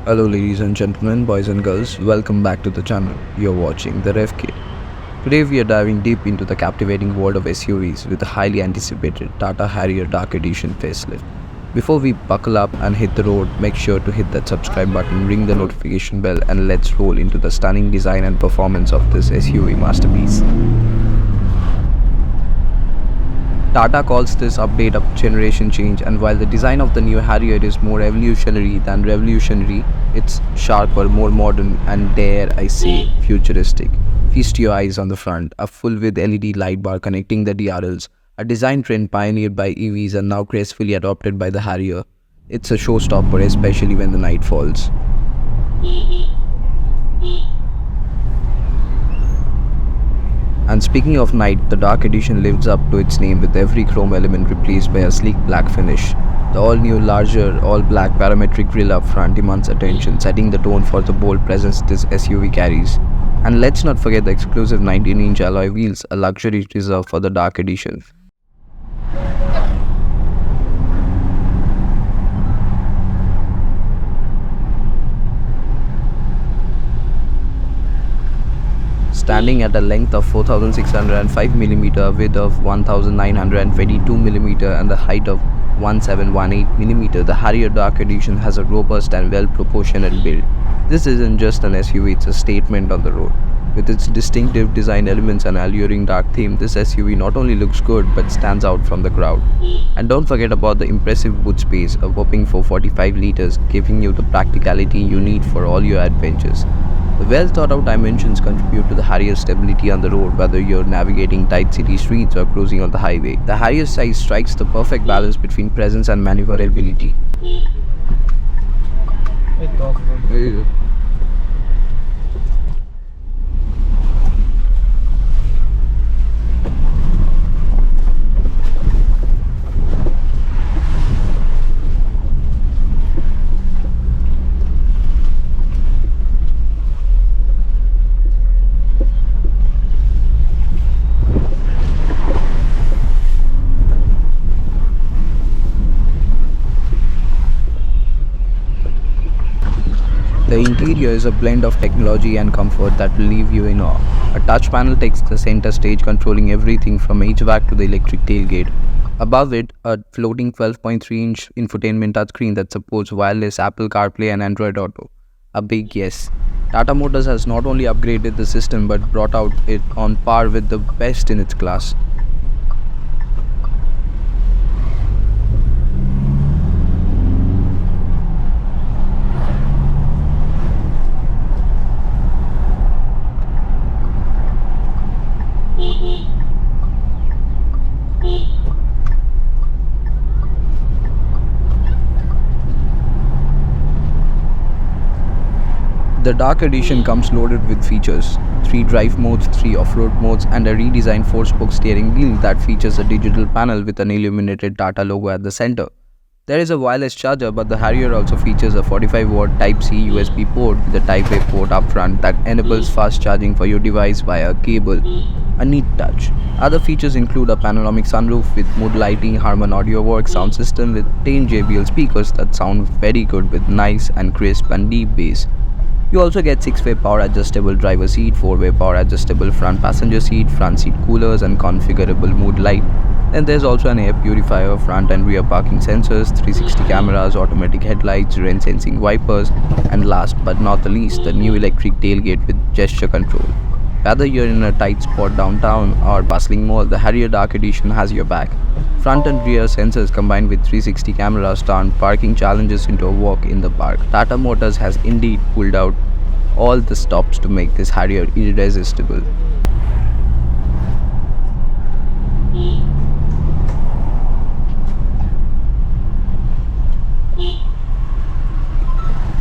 Hello ladies and gentlemen, boys and girls, welcome back to the channel. You're watching the Revkid. Today we are diving deep into the captivating world of SUVs with the highly anticipated Tata Harrier Dark Edition facelift. Before we buckle up and hit the road, make sure to hit that subscribe button, ring the notification bell, and let's roll into the stunning design and performance of this SUV masterpiece. Tata calls this update a generation change, and while the design of the new Harrier is more evolutionary than revolutionary, it's sharper, more modern, and dare I say, futuristic. Feast your eyes on the front, a full-width LED light bar connecting the DRLs, a design trend pioneered by EVs and now gracefully adopted by the Harrier. It's a showstopper, especially when the night falls. And speaking of night, the Dark Edition lives up to its name with every chrome element replaced by a sleek black finish. The all-new, larger, all-black parametric grille up front demands attention, setting the tone for the bold presence this SUV carries. And let's not forget the exclusive 19-inch alloy wheels, a luxury reserved for the Dark Edition. Standing at a length of 4605mm, width of 1922mm and the height of 1718mm, the Harrier Dark Edition has a robust and well-proportionate build. This isn't just an SUV, it's a statement on the road. With its distinctive design elements and alluring dark theme, this SUV not only looks good but stands out from the crowd. And don't forget about the impressive boot space, a whopping 445 liters, giving you the practicality you need for all your adventures. The well-thought-out dimensions contribute to the Harrier's stability on the road, whether you're navigating tight city streets or cruising on the highway. The Harrier's size strikes the perfect balance between presence and maneuverability. The interior is a blend of technology and comfort that will leave you in awe. A touch panel takes the center stage, controlling everything from HVAC to the electric tailgate. Above it, a floating 12.3-inch infotainment touchscreen that supports wireless Apple CarPlay and Android Auto. A big yes. Tata Motors has not only upgraded the system but brought out it on par with the best in its class. The Dark Edition comes loaded with features, 3 drive modes, 3 off-road modes, and a redesigned 4-spoke steering wheel that features a digital panel with an illuminated Tata logo at the center. There is a wireless charger, but the Harrier also features a 45-watt Type-C USB port with a Type-A port up front that enables fast charging for your device via cable. A neat touch. Other features include a panoramic sunroof with mood lighting, Harman Audio Works sound system with 10 JBL speakers that sound very good with nice and crisp and deep bass. You also get 6-way power adjustable driver seat, 4-way power adjustable front passenger seat, front seat coolers and configurable mood light. Then there's also an air purifier, front and rear parking sensors, 360 cameras, automatic headlights, rain sensing wipers, and last but not the least, the new electric tailgate with gesture control. Whether you're in a tight spot downtown or bustling mall, the Harrier Dark Edition has your back. Front and rear sensors combined with 360 cameras turn parking challenges into a walk in the park. Tata Motors has indeed pulled out all the stops to make this Harrier irresistible.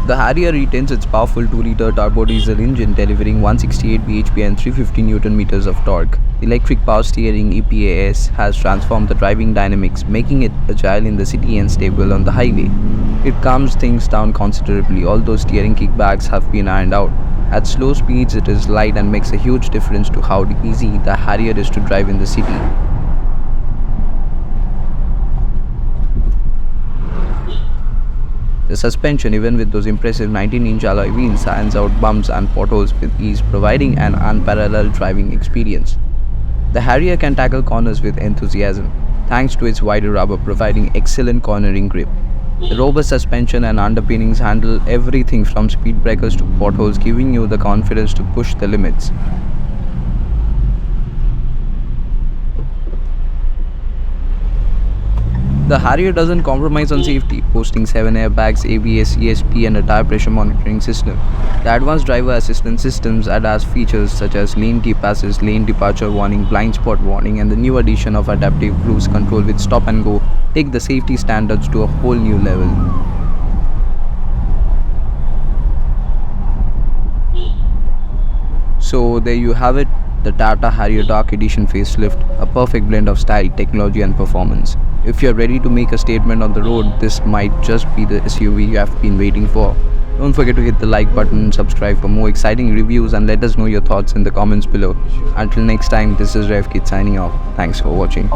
The Harrier retains its powerful 2-liter turbo diesel engine, delivering 168 bhp and 350 Nm of torque. The electric power steering EPAS has transformed the driving dynamics, making it agile in the city and stable on the highway. It calms things down considerably, although steering kickbacks have been ironed out. At slow speeds, it is light and makes a huge difference to how easy the Harrier is to drive in the city. The suspension, even with those impressive 19-inch alloy wheels, stands out bumps and potholes with ease, providing an unparalleled driving experience. The Harrier can tackle corners with enthusiasm, thanks to its wider rubber providing excellent cornering grip. The robust suspension and underpinnings handle everything from speed breakers to potholes, giving you the confidence to push the limits. The Harrier doesn't compromise on safety, boasting 7 airbags, ABS, ESP, and a tire pressure monitoring system. The advanced driver assistance systems add as features such as lane keep assist, lane departure warning, blind spot warning, and the new addition of adaptive cruise control with stop and go take the safety standards to a whole new level. So there you have it, the Tata Harrier Dark Edition Facelift, a perfect blend of style, technology and performance. If you're ready to make a statement on the road, this might just be the SUV you have been waiting for. Don't forget to hit the like button and subscribe for more exciting reviews, and let us know your thoughts in the comments below. Until next time, this is Revkid signing off. Thanks for watching.